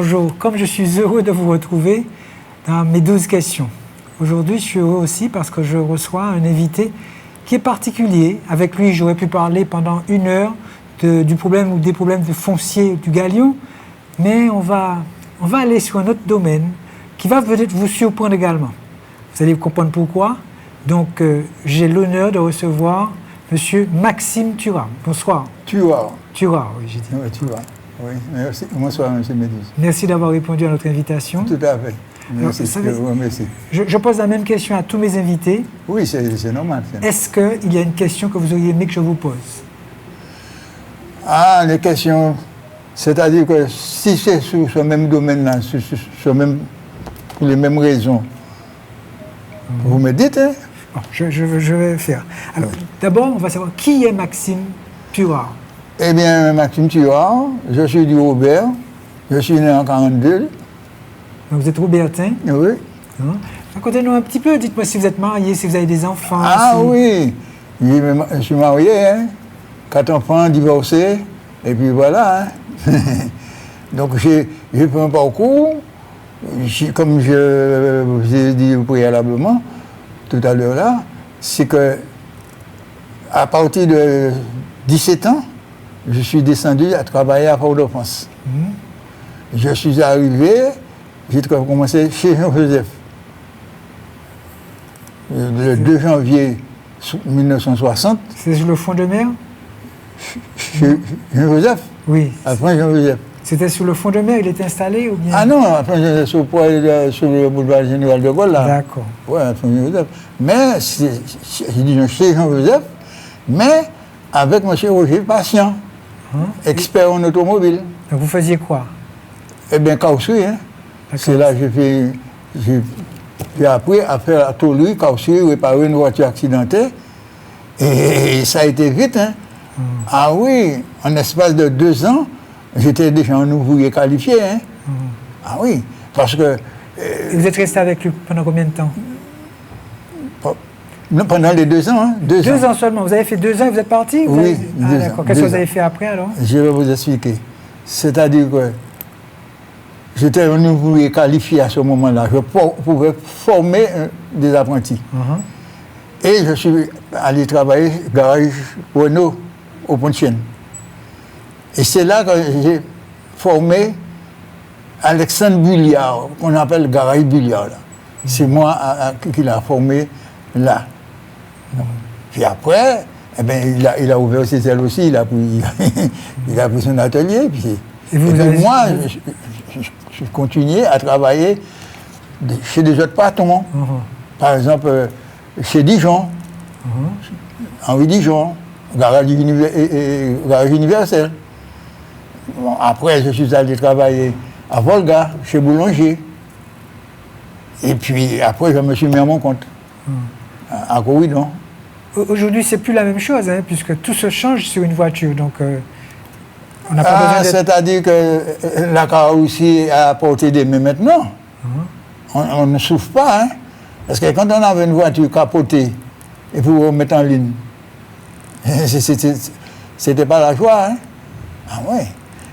Bonjour, comme je suis heureux de vous retrouver dans mes 12 questions. Aujourd'hui, je suis heureux aussi parce que je reçois un invité qui est particulier. Avec lui, j'aurais pu parler pendant 1 heure du problème ou des problèmes de foncier du Galion, mais on va aller sur un autre domaine qui va peut-être vous surprendre également. Vous allez comprendre pourquoi. Donc, j'ai l'honneur de recevoir M. Maxime Thuram. Bonsoir. Thuram, oui, j'ai dit. Oui, Thuram. Oui, merci. Bonsoir, M. Méduse. Merci d'avoir répondu à notre invitation. Tout à fait. Merci. Je pose la même question à tous mes invités. Oui, c'est normal. Est-ce qu'il y a une question que vous auriez aimé que je vous pose? Ah, les questions. C'est-à-dire que si c'est sur ce même domaine-là, pour les mêmes raisons, vous me dites, hein? Bon, je vais faire. Alors, d'abord, on va savoir qui est Maxime Thuram. Eh bien, Maxime Thuram, je suis du Robert, je suis né en 1942. Donc, vous êtes Robertin? Oui. Racontez-nous un petit peu, dites-moi si vous êtes marié, si vous avez des enfants. Ah oui, je suis marié, hein? 4 enfants, divorcés, et puis voilà. Hein? Donc j'ai fait un parcours, comme je vous ai dit préalablement, tout à l'heure là, c'est que à partir de 17 ans, je suis descendu à travailler à Fort-de-France. Je suis arrivé, j'ai commencé chez Jean-Joseph. Le 2 janvier 1960. C'est sur le fond de mer? Chez Jean-Joseph? Oui. Après Jean-Joseph. C'était sur le fond de mer, il était installé ou bien? Ah non, après sur le boulevard Général de Gaulle là. D'accord. Oui, après Jean-Joseph. Mais, j'ai dit chez Jean-Joseph, mais avec M. Roger Patient, expert en automobile. Donc vous faisiez quoi? Eh bien, carrosserie, hein. C'est là que j'ai appris à faire la tôlerie, carrosserie, réparer une voiture accidentée. Et ça a été vite, hein. Ah oui, en espace de 2 ans, j'étais déjà un ouvrier qualifié, hein. Ah oui, parce que... Et vous êtes resté avec lui pendant combien de temps? Pendant les 2 ans, hein. 2 ans seulement. Vous avez fait 2 ans et vous êtes parti? Oui. Ah d'accord. Qu'est-ce que vous avez fait après alors? Je vais vous expliquer. C'est-à-dire que j'étais un ouvrier qualifié à ce moment-là. Je pouvais former des apprentis. Et je suis allé travailler garage Renault au Pont-de-Chêne. Et c'est là que j'ai formé Alexandre Bulliard, qu'on appelle garage Bulliard. C'est moi qui l'a formé là. Puis après, eh ben, il a ouvert ses ailes aussi, il a pris son atelier. Puis, et moi, je continuais à travailler chez des autres patrons. Par exemple, chez Dijon, Henri Dijon, garage universel. Bon, après, je suis allé travailler à Volga, chez Boulanger. Et puis après, je me suis mis à mon compte, à Corridon. Aujourd'hui, c'est plus la même chose, hein, puisque tout se change sur une voiture. Donc, on n'a pas besoin c'est-à-dire que la carrosserie a apporté des mains maintenant. On ne souffre pas, hein. Parce que quand on avait une voiture capotée et pour remettre en ligne, c'était pas la joie, hein. Ah ouais.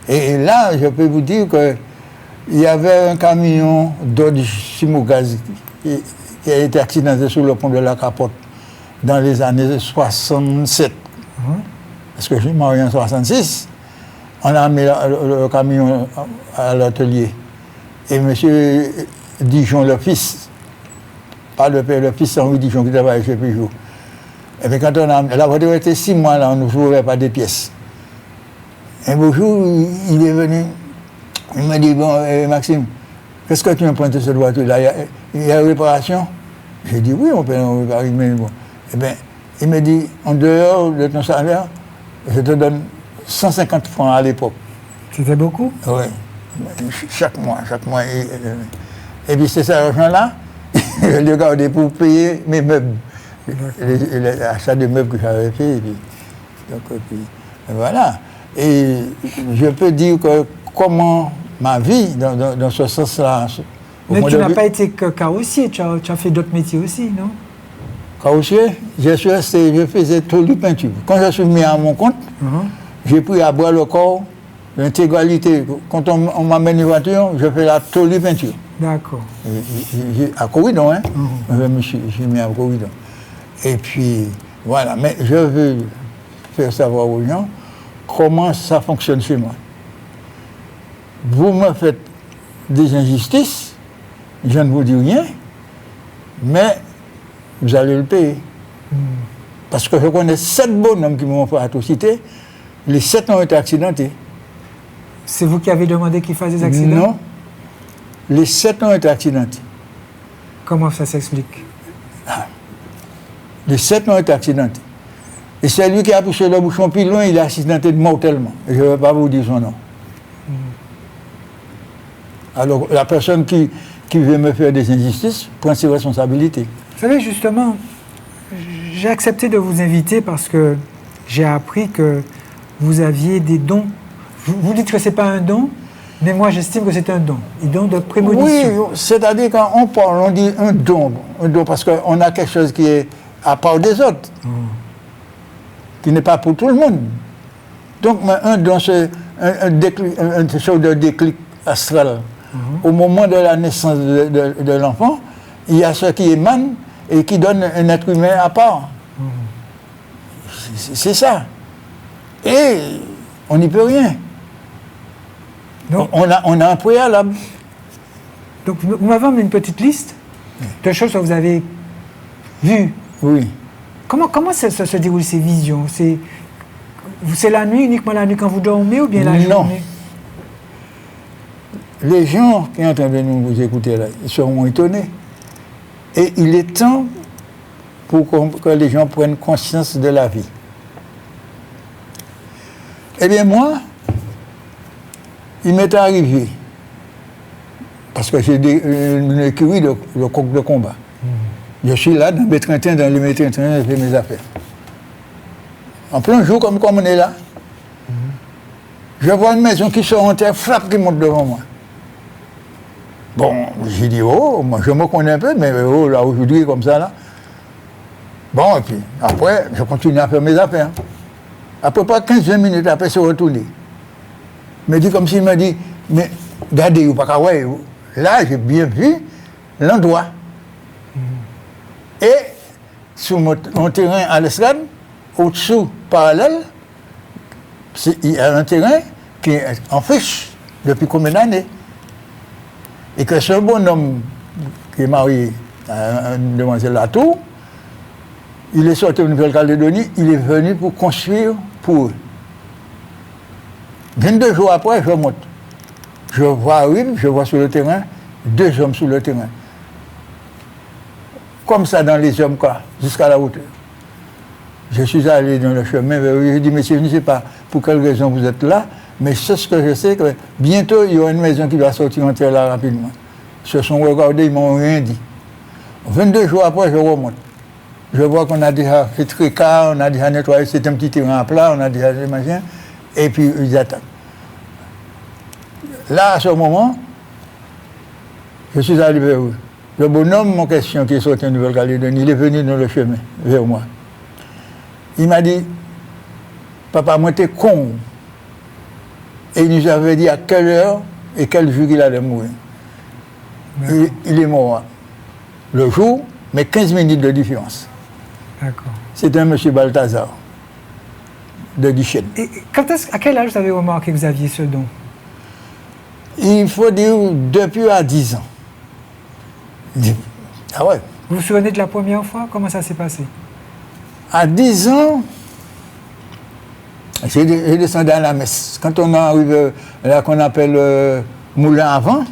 Et là, je peux vous dire qu'il y avait un camion Dodge Simogaz qui a été accidenté sur le pont de la Capote dans les années 67. Parce que je suis marié en 66. On a mis le camion à l'atelier. Et M. Dijon, le fils, pas le père, le fils Henri Dijon qui travaille chez Peugeot. Et puis quand la voiture était 6 mois là, on ne trouvait pas des pièces. Un beau jour, il est venu, il m'a dit, bon, Maxime, qu'est-ce que tu me prends de cette voiture-là? Il y a une réparation? J'ai dit, oui, on peut réparer, mais bon. Eh bien, il me dit, en dehors de ton salaire, je te donne 150 francs à l'époque. C'était beaucoup? Oui, chaque mois. Et puis c'est cet argent-là, je l'ai gardé pour payer mes meubles, l'achat de meubles que j'avais fait. Et puis, voilà. Et je peux dire que comment ma vie, dans ce sens-là... Mais tu n'as pas été que carrossier, tu as fait d'autres métiers aussi, non? Carrossier, je faisais tout le peinture. Quand je suis mis à mon compte, j'ai pris à bras le corps L'intégralité. Quand on m'amène une voiture, je fais la totale peinture. D'accord. À Corridon, hein. Je me suis mis à Corridon. Et puis, voilà. Mais je veux faire savoir aux gens comment ça fonctionne chez moi. Vous me faites des injustices, je ne vous dis rien, mais vous allez le payer. Parce que je connais 7 bonhommes qui m'ont fait atrocité, les 7 ont été accidentés. C'est vous qui avez demandé qu'ils fassent des accidents? Non, les 7 ont été accidentés. Comment ça s'explique? Les 7 ont été accidentés. Et c'est lui qui a poussé le bouchon plus loin, il est accidenté mortellement. Je ne vais pas vous dire son nom. Alors, la personne qui veut me faire des injustices prend ses responsabilités. Vous savez, justement, j'ai accepté de vous inviter parce que j'ai appris que vous aviez des dons. Vous dites que ce n'est pas un don, mais moi j'estime que c'est un don. Un don de prémonition. Oui, c'est-à-dire quand on parle, on dit un don parce qu'on a quelque chose qui est à part des autres, qui n'est pas pour tout le monde. Donc, un don, c'est une sorte de déclic astral. Au moment de la naissance de l'enfant, il y a ce qui émane et qui donne un être humain à part. C'est ça. Et on n'y peut rien. Donc, on a un préalable. Donc, vous m'avez amené une petite liste de choses que vous avez vues. Oui. Comment ça se déroule ces visions? C'est la nuit, uniquement la nuit quand vous dormez ou bien la journée? Les gens qui sont en train de nous écouter là, ils seront étonnés. Et il est temps pour que les gens prennent conscience de la vie. Eh bien, moi, il m'est arrivé, parce que j'ai une écurie de coq de combat. Je suis là, dans mes trains, dans le métro, je fais mes affaires. En plein jour, comme on est là, je vois une maison qui sort en terre, frappe, qui monte devant moi. Bon, j'ai dit, oh, moi je me connais un peu, mais oh, là aujourd'hui, comme ça, là. Bon, et puis, après, je continue à faire mes affaires. À peu près 15-20 minutes après, c'est retourné. Il me dit comme s'il m'a dit, mais regardez, vous pas qu'à voir. Là, j'ai bien vu l'endroit. Et sur mon terrain à l'escalade, au-dessous, parallèle, il y a un terrain qui est en friche depuis combien d'années. Et que ce bonhomme qui est marié à une demoiselle Latour, il est sorti de Nouvelle-Calédonie, il est venu pour construire pour eux. 22 jours après, je monte. Je vois une, je vois sur le terrain, 2 hommes sur le terrain. Comme ça dans les hommes, quoi, jusqu'à la hauteur. Je suis allé dans le chemin vers eux, je dis, monsieur, je ne sais pas pour quelle raison vous êtes là, mais c'est ce que je sais, que bientôt, il y aura une maison qui va sortir en terre là rapidement. Ils se sont regardés, ils ne m'ont rien dit. 22 jours après, je remonte. Je vois qu'on a déjà fait tricard, on a déjà nettoyé, c'est un petit terrain à plat, on a déjà fait machin, et puis ils attaquent. Là, à ce moment, je suis allé vers eux. Le bonhomme en question qui est sorti en Nouvelle-Calédonie, il est venu dans le chemin, vers moi. Il m'a dit, papa, moi t'es con. Et il nous avait dit à quelle heure et quel jour il allait mourir. Il est mort le jour, mais 15 minutes de différence. D'accord. C'était un monsieur Balthazar, de Duchesne. Et à quel âge vous avez remarqué que vous aviez ce don? Il faut dire depuis à 10 ans. Ah ouais. Vous vous souvenez de la première fois? Comment ça s'est passé? À 10 ans, j'ai descendu à la messe. Quand on arrive là qu'on appelle Moulin avant,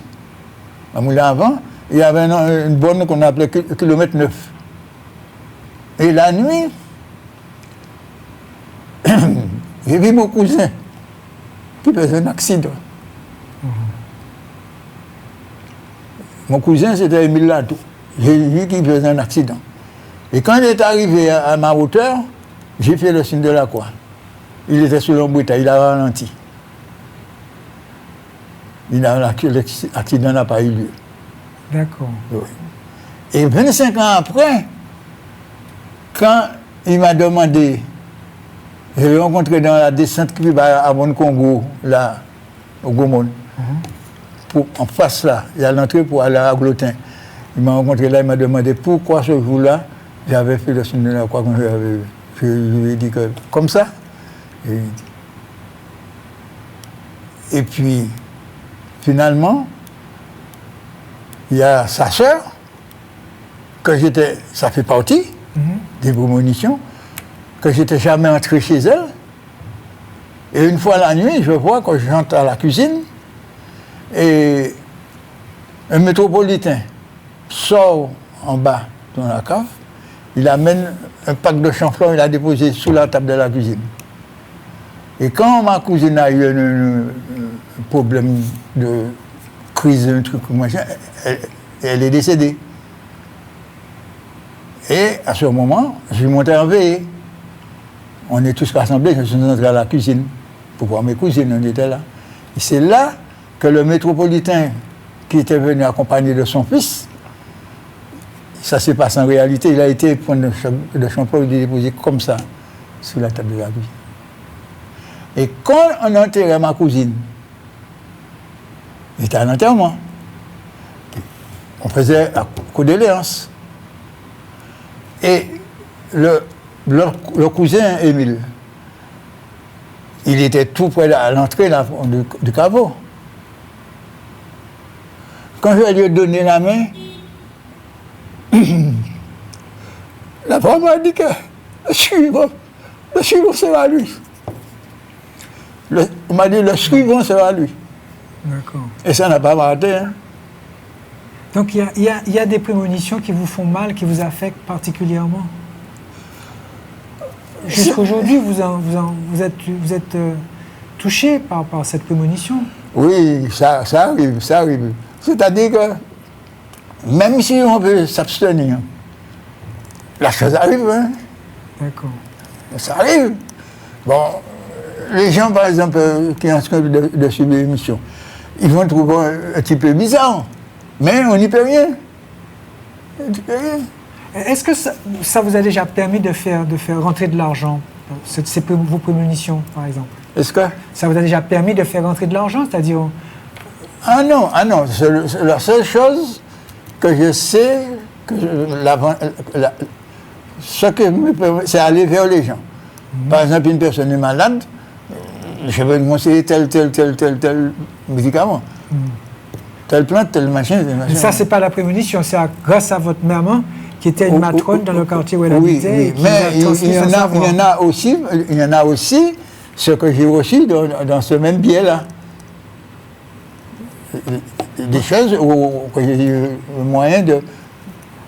à Moulin avant, il y avait une borne qu'on appelait kilomètre 9. Et la nuit, j'ai vu mon cousin qui faisait un accident. Mon cousin, c'était Émile Latour. J'ai vu qu'il faisait un accident. Et quand il est arrivé à ma hauteur, j'ai fait le signe de la croix. Il était sur l'embouteillage, il a ralenti. L'accident n'a pas eu lieu. D'accord. Oui. Et 25 ans après, quand il m'a demandé, je l'ai rencontré dans la descente qui va à Bon Congo, là, au Gaumont. En face là, il y a l'entrée pour aller à Glotin. Il m'a rencontré là, il m'a demandé pourquoi ce jour-là, j'avais fait le signe de la croix quand je lui ai dit que comme ça. Et puis, finalement, il y a sa sœur, ça fait partie des prémonitions, que j'étais jamais entré chez elle. Et une fois la nuit, je vois que j'entre à la cuisine et un métropolitain sort en bas dans la cave, il amène un pack de chanflons, il l'a déposé sous la table de la cuisine. Et quand ma cousine a eu un problème de crise, un truc machin, elle est décédée. Et à ce moment, je suis monté en veillée. On est tous rassemblés, je suis entré à la cuisine pour voir mes cousines, on était là. Et c'est là que le métropolitain qui était venu accompagner de son fils, ça s'est passé en réalité, il a été prendre le shampoing et déposé comme ça, sous la table de la cuisine. Et quand on enterrait ma cousine, j'étais à l'enterrement, on faisait un coup d'élégance. Et le cousin Émile, il était tout près à l'entrée du caveau. Quand je lui ai donné la main, la femme m'a dit que le suivant sera lui. On m'a dit le suivant sera lui. D'accord. Et ça n'a pas raté. Hein. Donc il y a des prémonitions qui vous font mal, qui vous affectent particulièrement. Jusqu'aujourd'hui, vous êtes touché par cette prémonition. Oui, ça arrive. C'est-à-dire que même si on veut s'abstenir, la chose arrive. Hein. D'accord. Ça arrive. Bon, les gens, par exemple, qui sont en train de suivre l'émission, ils vont trouver un petit peu bizarre. Mais on n'y peut rien. Est-ce que ça vous a déjà permis de faire rentrer de l'argent, vos prémonitions, par exemple? Est-ce que ça vous a déjà permis de faire rentrer de l'argent, c'est-à-dire... Ah non. C'est la seule chose que je sais, c'est aller vers les gens. Par exemple, une personne est malade, je vais lui conseiller tel médicament. Telle plante, tel machin. Mais ça, c'est pas la prémonition, c'est grâce à votre maman qui était une matrone dans le quartier où elle habitait. Oui, mais il y en a aussi ce que j'ai reçu dans ce même biais-là. Des choses où j'ai eu le moyen de.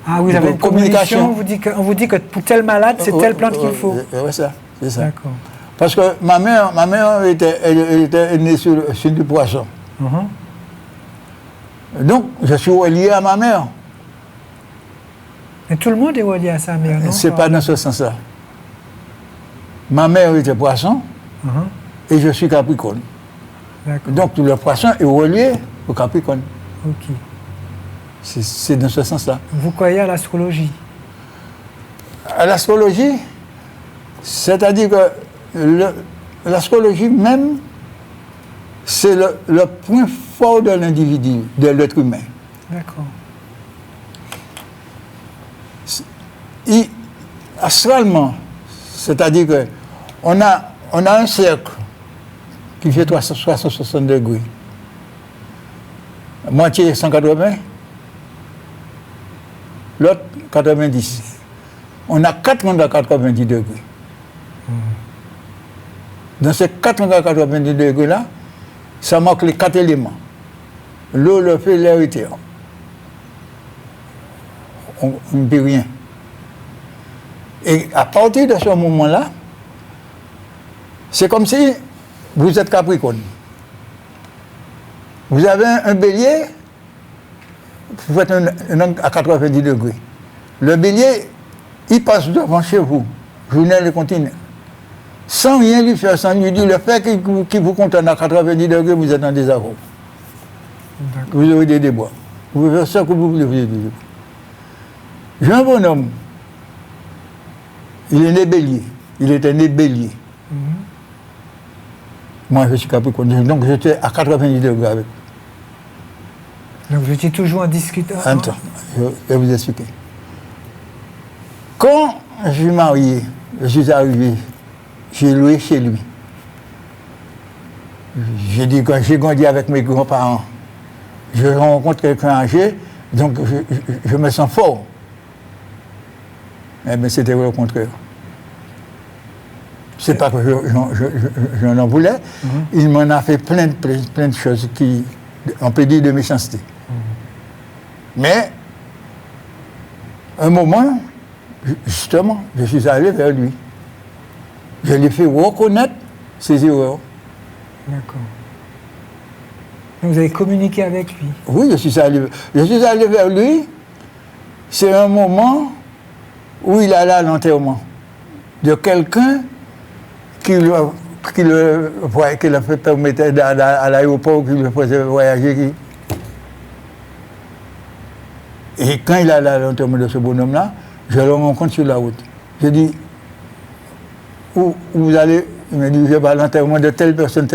Ah, vous avez une communication, on vous dit que pour tel malade, c'est telle plante qu'il faut. Oui, c'est ça. D'accord. Parce que ma mère était née sur du poisson. Donc, je suis relié à ma mère. Mais tout le monde est relié à sa mère, non? C'est pas dans ce sens-là. Ma mère était poisson et je suis capricorne. Donc, tout le poisson est relié au capricorne. Ok. C'est dans ce sens-là. Vous croyez à l'astrologie? À l'astrologie, c'est-à-dire que l'astrologie même, c'est le point fort de l'individu, de l'être humain. D'accord. Astralement, c'est-à-dire qu'on a un cercle qui fait 360 degrés. Moitié 180, l'autre 90. On a 4 angles à 90 degrés. Dans ces 4 angles à 90 degrés-là, ça marque les 4 éléments. L'eau, le feu, l'air et terre. On ne peut rien. Et à partir de ce moment-là, c'est comme si vous êtes Capricorne. Vous avez un bélier, vous faites un angle à 90 degrés. Le bélier, il passe devant chez vous, journée et continent. Sans rien lui faire, sans lui dire le fait qu'il vous contourne à 90 degrés, vous êtes en désaccord. Vous aurez des déboires. Vous pouvez faire ça que vous voulez, vous avez des déboires. J'ai un bonhomme. Il est né bélier. Il était né bélier. Moi, je suis Capricorne. Donc, j'étais à 90 degrés avec. Donc, vous étiez toujours en discutant. Attends, je vais vous expliquer. Quand je suis marié, je suis arrivé, j'ai loué chez lui. J'ai dit, quand j'ai grandi avec mes grands-parents, je rencontre quelqu'un âgé, donc je me sens fort. Eh bien, c'était le contraire. C'est pas que je n'en voulais, il m'en a fait plein de choses qui, on peut dire, de méchanceté. Mais, un moment, justement, je suis allé vers lui. Je lui ai fait reconnaître ses erreurs. D'accord. Donc, vous avez communiqué avec lui? Oui, je suis allé vers lui. C'est un moment où il allait à l'enterrement de quelqu'un qui le permettait à l'aéroport, qui le faisait voyager. Et quand il allait à l'enterrement de ce bonhomme-là, je le rencontre sur la route. Je dis, où vous allez? Il me dit, je vais à l'enterrement de telle personne.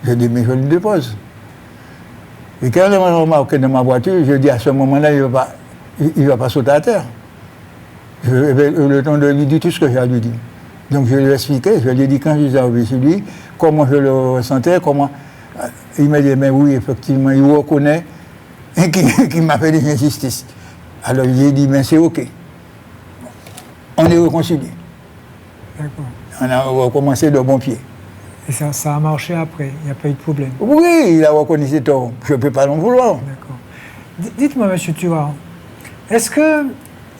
Je dis, mais je le dépose. Et quand il m'a remarqué dans ma voiture, je dis, à ce moment-là, il ne va pas sauter à terre. J'avais le temps de lui dire tout ce que j'ai à lui dire. Donc je lui ai expliqué, je lui ai dit quand je suis arrivé chez lui, comment je le ressentais, comment... Il m'a dit, mais oui, effectivement, il reconnaît qu'il m'a fait des injustices. Alors j'ai dit, mais c'est OK. On est réconciliés. D'accord. On a recommencé de bon pied. Et ça a marché après, il n'y a pas eu de problème? Oui, il a reconnu ses torts. Je ne peux pas l'en vouloir. D'accord. Dites-moi, M. Tuard, est-ce que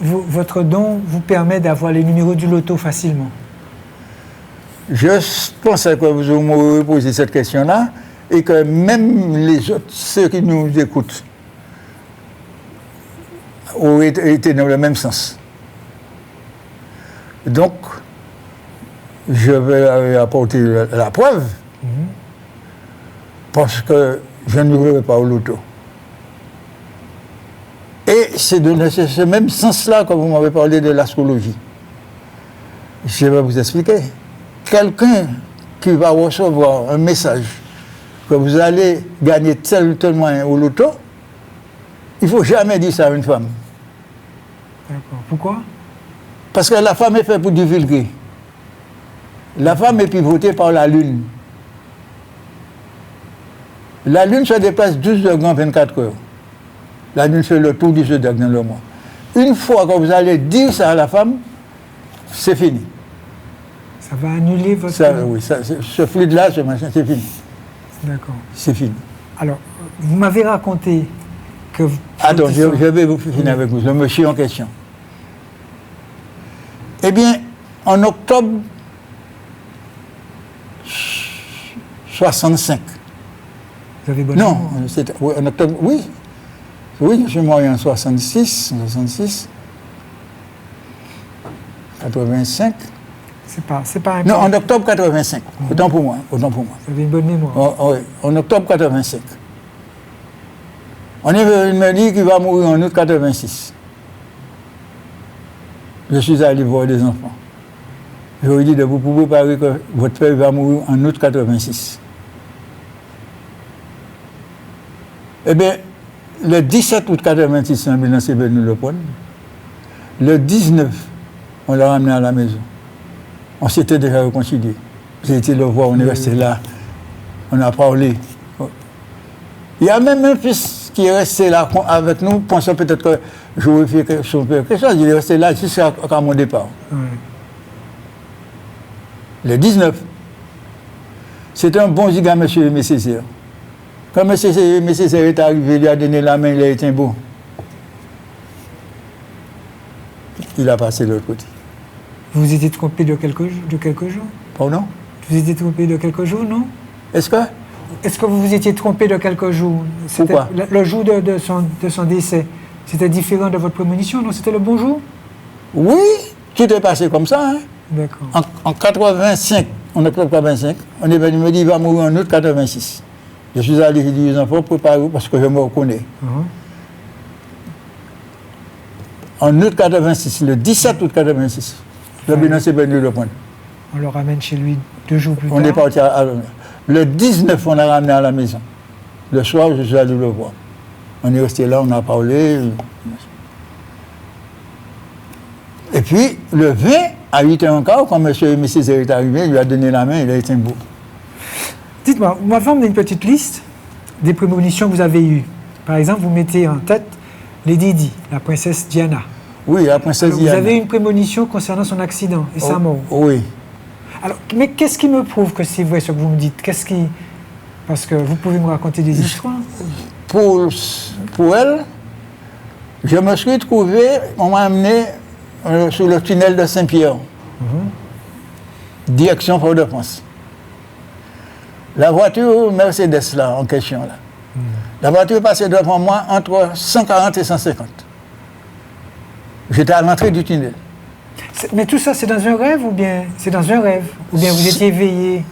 votre don vous permet d'avoir les numéros du loto facilement? Je pensais que vous m'aurez posé cette question-là et que même les autres, ceux qui nous écoutent, auraient été dans le même sens. Donc, je vais apporter la preuve parce que je ne jouerai pas au loto. Et c'est de ce même sens-là que vous m'avez parlé de l'astrologie. Je vais vous expliquer. Quelqu'un qui va recevoir un message que vous allez gagner tellement au loto, il ne faut jamais dire ça à une femme. D'accord. Pourquoi? Parce que la femme est faite pour divulguer. La femme est pivotée par la lune. La lune se déplace 12 degrés en 24 heures. La lune fait le tour du zodiaque dans le mois. Une fois que vous allez dire ça à la femme, c'est fini. Ça va annuler votre... Oui, ce fluide-là, ce machin, c'est fini. D'accord. C'est fini. Alors, vous m'avez raconté que... Attends, je vais vous finir avec vous, le monsieur en question. Eh bien, en octobre 65. Vous avez bonne Non, oui, en octobre, oui. Oui, je suis marié en 66, 85. C'est pas Non, en octobre 85. Autant pour moi. Vous avez une bonne mémoire. Oui, en octobre 85. On est venu me dire qu'il va mourir en août 86. Je suis allé voir des enfants. Je lui ai dit de vous préparer que votre père va mourir en août 86. Eh bien, le 17 août 86, l'ambulance est venue le prendre. Le 19, on l'a ramené à la maison. On s'était déjà réconciliés. J'ai été le voir, on est resté là. On a parlé. Il y a même un fils qui est resté là avec nous, pensant peut-être que j'aurais fait son père quelque chose. Il est resté là jusqu'à mon départ. Le 19, c'était un bon gars, M. Aimé Césaire. Quand M. Aimé Césaire est arrivé, il lui a donné la main, il a été beau. Il a passé de l'autre côté. Vous vous étiez trompé de quelques jours? Pardon? Vous étiez trompé de quelques jours, non? Est-ce que vous vous étiez trompé de quelques jours? Pourquoi? Le jour de son décès, c'était différent de votre prémonition, non? C'était le bon jour? Oui, tout est passé comme ça. Hein? D'accord. En 85, en octobre 85, on est venu me dire qu'il va mourir en août 86. Je suis allé dire aux enfants, préparez-vous parce que je me reconnais. En août 86, le 17 août 86, le bilan s'est venu le point. On le ramène chez lui 2 jours plus tard. On est parti Le 19, on l'a ramené à la maison. Le soir, je suis allé le voir. On est resté là, on a parlé. Et puis, le 20, à 8h15, quand M. et M. Césaire est arrivé, il lui a donné la main, il a été beau. Dites-moi, vous m'avez emmené une petite liste des prémonitions que vous avez eues. Par exemple, vous mettez en tête Lady Di, la princesse Diana. Oui, la princesse Alors, Diana. vous avez une prémonition concernant son accident et sa mort. Oui. Alors, mais qu'est-ce qui me prouve que c'est vrai ce que vous me dites? Qu'est-ce qui... Parce que vous pouvez me raconter des histoires. Pour elle, je me suis trouvé, on m'a amené sur le tunnel de Saint-Pierre, direction Port-de-France. La voiture Mercedes là, en question là. La voiture passait devant moi entre 140 et 150. J'étais à l'entrée du tunnel. Mais tout ça, c'est dans un rêve ou bien c'est dans un rêve? Ou bien vous étiez éveillé?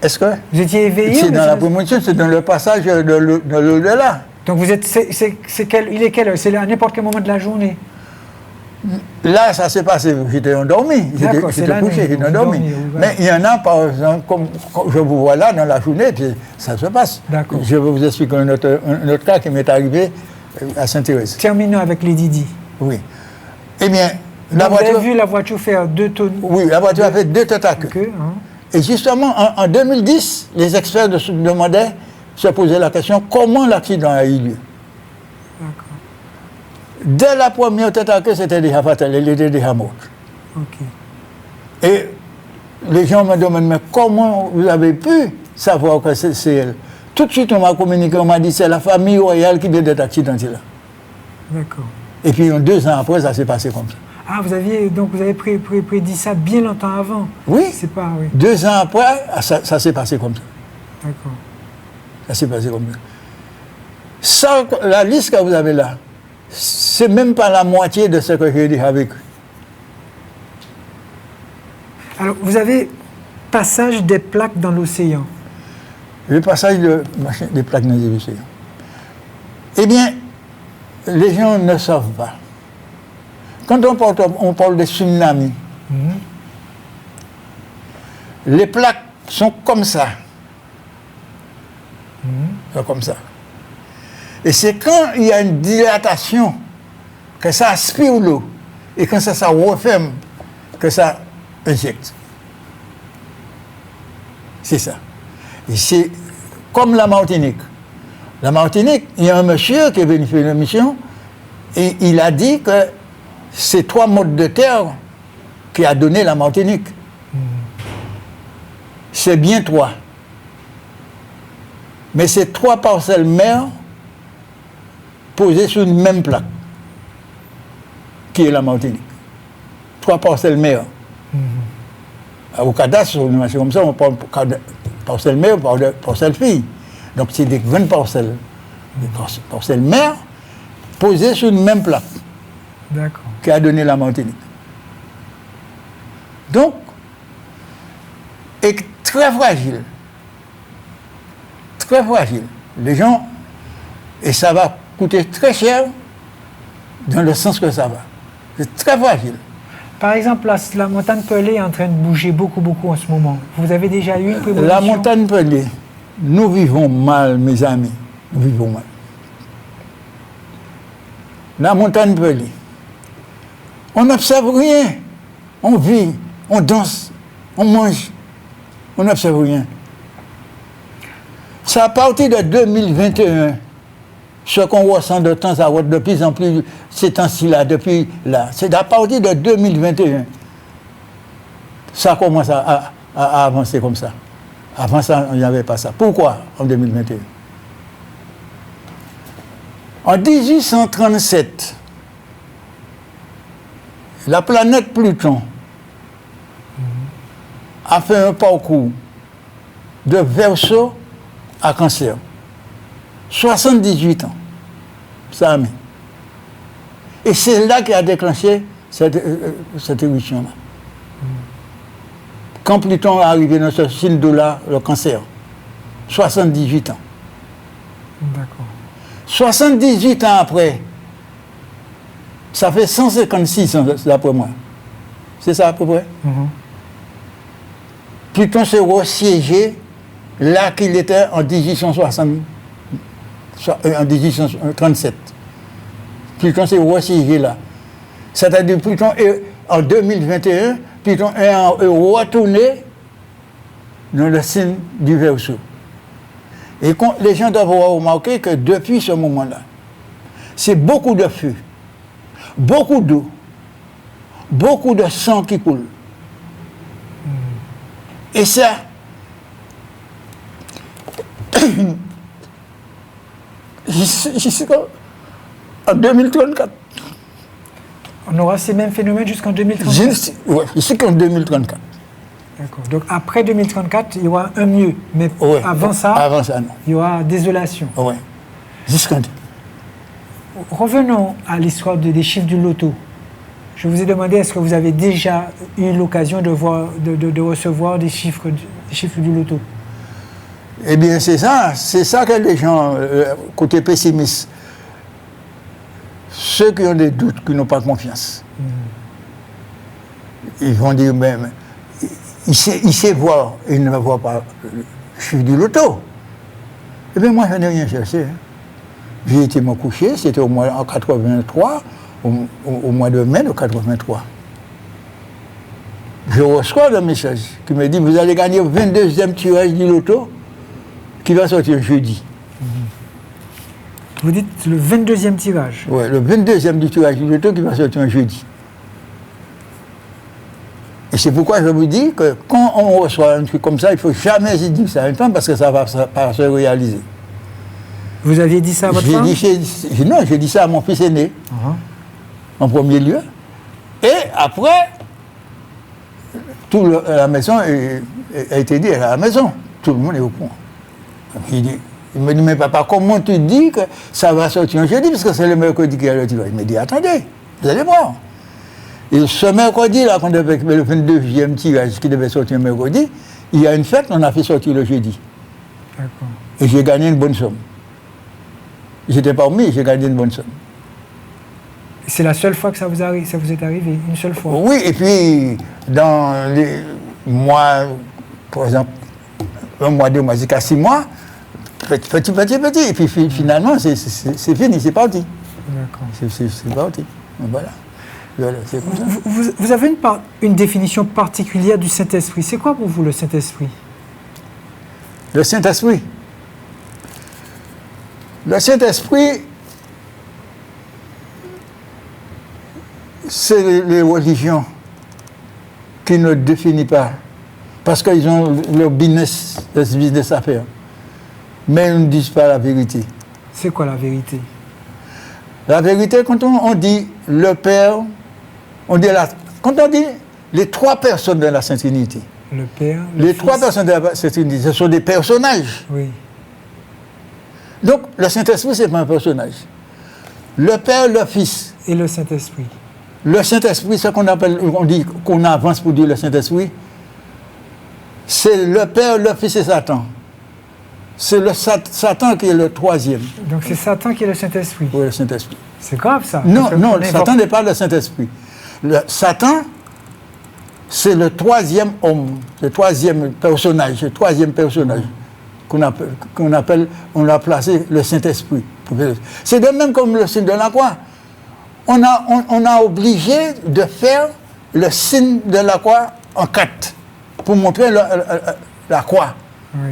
Est-ce que Vous étiez éveillé? c'est dans la prémonition, c'est dans le passage de l'au-delà. Donc vous êtes, il est quelle heure? C'est à n'importe quel moment de la journée? Là, ça s'est passé, j'étais endormi, j'étais couché, j'étais endormi. Mais il y en a, par exemple, comme je vous vois là, dans la journée, puis ça se passe. D'accord. Je vais vous expliquer un autre cas qui m'est arrivé à Sainte-Thérèse. Terminons avec Lady Di. Oui. Eh bien, la voiture... Vous avez vu la voiture faire 2 tonnes? Oui, la voiture a fait 2 tentacules. Et justement, en 2010, les experts demandaient, se posaient la question, comment l'accident a eu lieu? D'accord. Dès la première tentacule, c'était déjà fatal, elle était déjà morte. Ok. Et les gens me demandent, mais comment vous avez pu savoir que c'est elle? Tout de suite, on m'a communiqué, on m'a dit, c'est la famille royale qui vient d'être accidentée là. D'accord. Et puis, 2 ans après, ça s'est passé comme ça. Ah, vous avez prédit ça bien longtemps avant? Oui. C'est pas, oui. 2 ans après, ça s'est passé comme ça. D'accord. Ça s'est passé comme ça. Ça, la liste que vous avez là, c'est même pas la moitié de ce que j'ai déjà vécu. Alors, vous avez passage des plaques dans l'océan. Le passage des plaques dans l'océan. Eh bien, les gens ne savent pas. Quand on parle de tsunami, les plaques sont comme ça. Sont comme ça. Et c'est quand il y a une dilatation que ça aspire l'eau et quand ça referme que ça injecte. C'est ça. Et c'est comme la Martinique. La Martinique, il y a un monsieur qui est venu faire une émission et il a dit que c'est 3 modes de terre qui a donné la Martinique. C'est bien 3. Mais c'est 3 parcelles mères posées sur une même plaque, qui est la Martinique. 3 parcelles mères. Au cadastre, c'est comme ça, on parle de parcelle mère, on parle de parcelle fille. Donc c'est des grandes parcelles. Des parcelles mères posées sur une même plaque. D'accord. Qui a donné la Martinique. Donc, est très fragile. Très fragile. Les gens, et ça va coûter très cher dans le sens que ça va. C'est très fragile. Par exemple, la montagne Pelée est en train de bouger beaucoup en ce moment. Vous avez déjà eu une prémonition? La montagne Pelée, nous vivons mal, mes amis. Nous vivons mal. La montagne Pelée, on n'observe rien. On vit, on danse, on mange. On n'observe rien. C'est à partir de 2021, ce qu'on ressent de temps à autre, de plus en plus, ces temps-ci là, depuis là. C'est à partir de 2021, ça commence à avancer comme ça. Avant ça, il n'y avait pas ça. Pourquoi en 2021? En 1837, la planète Pluton a fait un parcours de Verseau à Cancer. 78 ans. Ça a mis. Et c'est là qui a déclenché cette émission-là. Quand Pluton est arrivé dans ce signe de là, le Cancer, 78 ans. D'accord. 78 ans après, ça fait 156 ans d'après moi. C'est ça à peu près? Pluton s'est resiégé là qu'il était en 1837. Pluton s'est ressiégé là. C'est-à-dire Pluton est en 2021, Pluton est retourné dans le signe du Verseau. Et les gens doivent avoir remarqué que depuis ce moment-là, c'est beaucoup de feu, beaucoup d'eau, beaucoup de sang qui coule. Et ça, en 2034. On aura ces mêmes phénomènes jusqu'en 2034. Oui, jusqu'en 2034. D'accord. Donc après 2034, il y aura un mieux. Mais avant ça, non. Il y aura désolation. Oui. Jusqu'en. Revenons à l'histoire des chiffres du loto. Je vous ai demandé, est-ce que vous avez déjà eu l'occasion de recevoir des chiffres du loto? Eh bien, c'est ça que les gens, côté pessimiste, ceux qui ont des doutes, qui n'ont pas confiance, ils vont dire même, il sait voir, il ne voit pas le chiffre du loto. Eh bien, moi, je n'ai rien cherché. Hein. J'ai été me coucher, c'était en 83, au mois de mai de 83. Je reçois le message qui me dit, vous allez gagner le 22e tirage du loto qui va sortir jeudi. Vous dites le 22e tirage? Oui, le 22e du tirage du loto qui va sortir jeudi. Et c'est pourquoi je vous dis que quand on reçoit un truc comme ça, il ne faut jamais dire ça à une femme parce que ça va pas se réaliser. Vous aviez dit ça à votre femme? Non, j'ai dit ça à mon fils aîné, en premier lieu. Et après, la maison a été dit à la maison. Tout le monde est au courant. Il me dit, mais papa, comment tu dis que ça va sortir un jeudi, parce que c'est le mercredi qui a le tirage. Il me dit, attendez, vous allez voir. Et ce mercredi, là, quand on avait le 22e tirage qui devait sortir un mercredi, il y a une fête, on a fait sortir le jeudi. D'accord. Et j'ai gagné une bonne somme. J'étais parmi, j'ai gagné une bonne somme. C'est la seule fois que ça vous est arrivé, une seule fois? Oui, et puis, dans les mois, par exemple, un mois, 2 mois, jusqu'à 6 mois, petit, et puis finalement, c'est fini, c'est parti. D'accord. C'est parti. Voilà. C'est comme ça. Vous avez une définition particulière du Saint-Esprit. C'est quoi pour vous le Saint-Esprit? Le Saint-Esprit. Le Saint-Esprit, c'est les religions qui ne définissent pas. Parce qu'ils ont leur business à faire. Mais ils ne disent pas la vérité. C'est quoi la vérité? La vérité, quand on dit le Père, quand on dit les 3 personnes de la Sainte Trinité, le Père, les 3 personnes de la Sainte Trinité, ce sont des personnages. Oui. Donc, le Saint-Esprit, ce n'est pas un personnage. Le Père, le Fils. Et le Saint-Esprit. Le Saint-Esprit, ce on dit qu'on avance pour dire le Saint-Esprit, c'est le Père, le Fils et Satan. C'est le Satan qui est le 3e. Donc c'est Satan qui est le Saint-Esprit. Oui, le Saint-Esprit. C'est grave ça. Non, Satan n'est pas le Saint-Esprit. Satan, c'est le 3e homme, le 3e personnage, on l'a placé le Saint-Esprit. C'est de même comme le signe de la croix. On a obligé de faire le signe de la croix en 4 pour montrer la croix. Oui.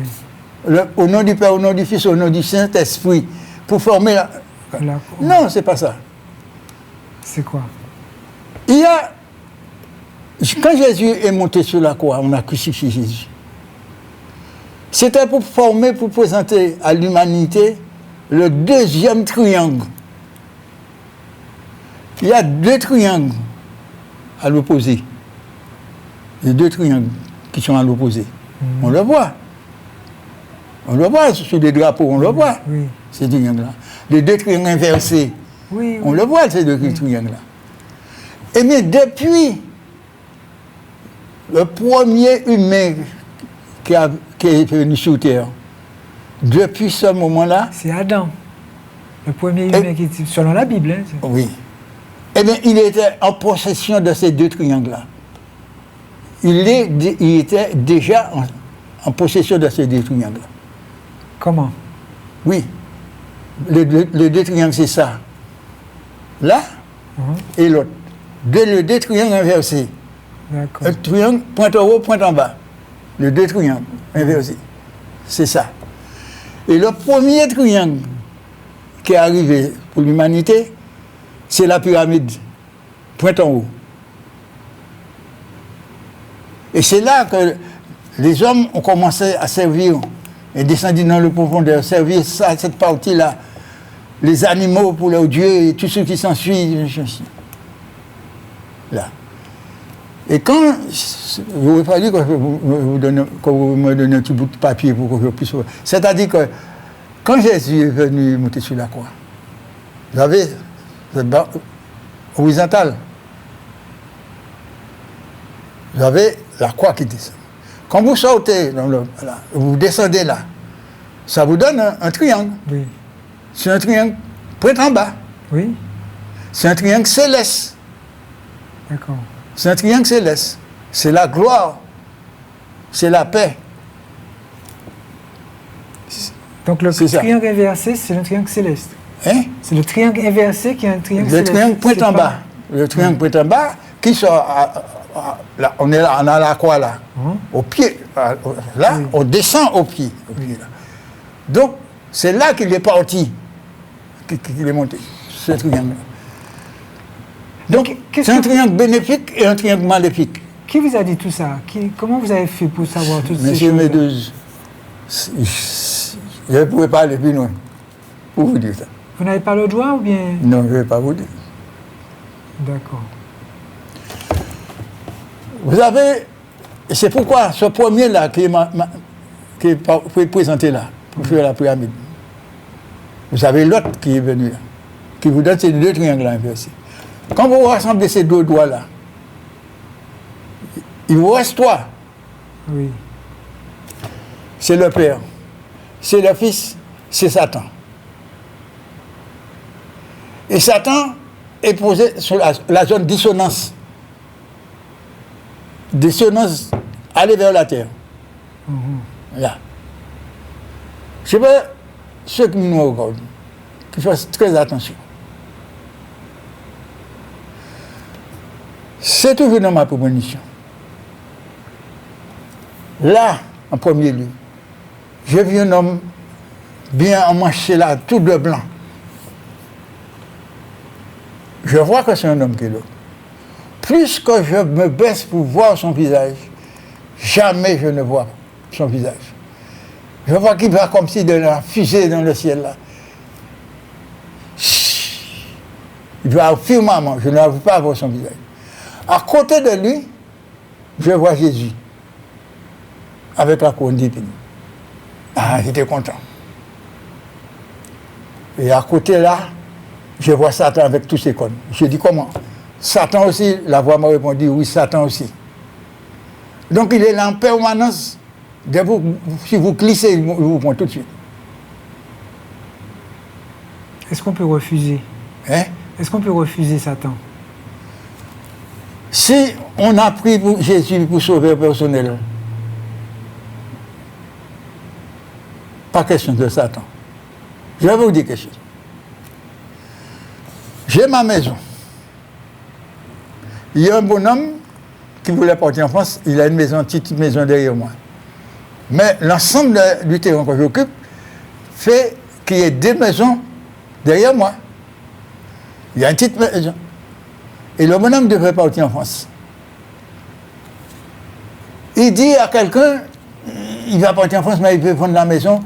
Au nom du Père, au nom du Fils, au nom du Saint-Esprit, pour former la... Non, c'est pas ça. C'est quoi? Quand Jésus est monté sur la croix, on a crucifié Jésus. C'était pour former, pour présenter à l'humanité le 2e triangle. Il y a 2 triangles à l'opposé. Les 2 triangles qui sont à l'opposé. On le voit. On le voit sur des drapeaux, on le voit, ces triangles-là. Les 2 triangles inversés, on le voit, ces 2 triangles-là. Et mais depuis le premier humain qui est venu sur Terre, depuis ce moment-là... C'est Adam, le premier humain qui est selon la Bible. Hein, oui. Eh bien, il était en possession de ces 2 triangles-là. Il était déjà en possession de ces deux triangles. Comment? Oui. Les deux triangles, c'est ça. Là et l'autre. Les deux triangles inversés. D'accord. Un triangle, point en haut, point en bas. Les deux triangles inversés. C'est ça. Et le premier triangle qui est arrivé pour l'humanité, c'est la pyramide, point en haut. Et c'est là que les hommes ont commencé à servir et descendu dans le profondeur, servir ça, cette partie-là, les animaux pour leurs dieux et tout ce qui s'ensuit. Là. Et quand, il aurait fallu que vous me donniez un petit bout de papier pour que je puisse... C'est-à-dire que quand Jésus est venu monter sur la croix, vous avez cette barre horizontale. Vous avez la croix qui descend. Quand vous sortez, vous descendez là, ça vous donne un triangle. Oui. C'est un triangle point en bas. Oui. C'est un triangle céleste. D'accord. C'est un triangle céleste. C'est la gloire. C'est la paix. Donc le C'est ça. triangle inversé, c'est le triangle céleste. Hein? C'est le triangle inversé qui est un triangle Le céleste. triangle point C'est en pas- bas. Le triangle point en bas qui sort là, on est là, on a la croix là. Au pied. Là, Oui. on descend au pied. Là. Donc, c'est là qu'il est parti. Qu'il est monté. Ce triangle. Donc, qu'est-ce c'est un que- triangle bénéfique et un triangle maléfique. Qui vous a dit tout ça? Comment vous avez fait pour savoir toutes ces Monsieur choses? Méduse, je ne pouvais pas aller plus loin pour vous dire ça. Vous n'avez pas le droit ou bien? Non, je ne vais pas vous dire. D'accord. Vous avez, c'est pourquoi ce premier-là qui est présenté là, pour faire la pyramide, vous avez l'autre qui est venu là, qui vous donne ces deux triangles inversés. Quand vous rassemblez ces deux doigts-là, il vous reste trois. Oui. C'est le Père, c'est le Fils, c'est Satan. Et Satan est posé sur la zone dissonance. Dissonance, aller vers la terre. Là. Je veux ceux qui nous regardent, qui fassent très attention. C'est toujours dans ma proposition. Là, en premier lieu, j'ai vu un homme bien emmanché là, tout de blanc. Je vois que c'est un homme qui est là. Plus que je me baisse pour voir son visage, jamais je ne vois son visage. Je vois qu'il va comme si de la fusée dans le ciel là. Il va au firmament, je n'arrive pas à voir son visage. À côté de lui, je vois Jésus avec la couronne d'épines. Ah, j'étais content. Et à côté là, je vois Satan avec tous ses cornes. Je dis comment? Satan aussi, la voix m'a répondu, oui, Satan aussi. Donc il est là en permanence. Si vous glissez, il vous prend tout de suite. Est-ce qu'on peut refuser? Hein? Est-ce qu'on peut refuser Satan? Si on a pris pour Jésus pour sauver personnel, pas question de Satan. Je vais vous dire quelque chose. J'ai ma maison. Il y a un bonhomme qui voulait partir en France, il a une maison, petite maison derrière moi. Mais l'ensemble du terrain que j'occupe fait qu'il y ait deux maisons derrière moi. Il y a une petite maison. Et le bonhomme devait partir en France. Il dit à quelqu'un, il va partir en France, mais il peut prendre la maison.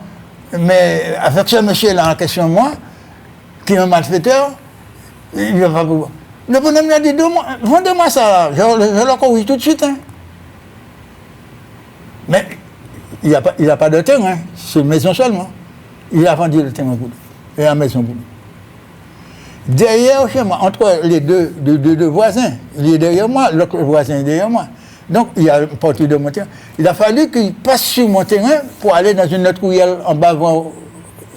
Mais avec ce monsieur-là en question, moi, qui est un malfaiteur, il ne va pas pouvoir. Le bonhomme lui a dit, vendez-moi ça, je le corrige tout de suite. Hein. Mais il n'a pas de terrain, hein. C'est une maison seulement. Il a vendu le terrain pour lui, et la maison pour lui. Derrière chez moi, entre les deux voisins, il est derrière moi, l'autre voisin est derrière moi. Donc, il y a une partie de mon terrain. Il a fallu qu'il passe sur mon terrain pour aller dans une autre ruelle en bas voir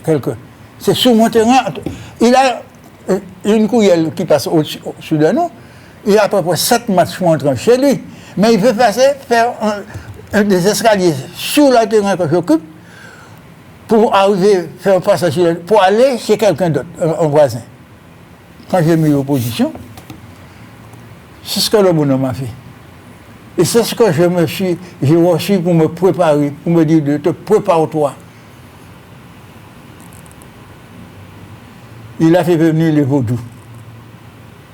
quelqu'un. C'est sur mon terrain. Il a une courriel qui passe au-dessus de nous. Il a à peu près 7 matchs pour entrer chez lui. Mais il veut passer, faire des escaliers sur le terrain que j'occupe pour arriver à faire un passage pour aller chez quelqu'un d'autre, un voisin. Quand j'ai mis l'opposition, c'est ce que le bonhomme a fait. Et c'est ce que j'ai reçu pour me préparer, pour me dire de te prépare-toi. Il a fait venir les vaudous.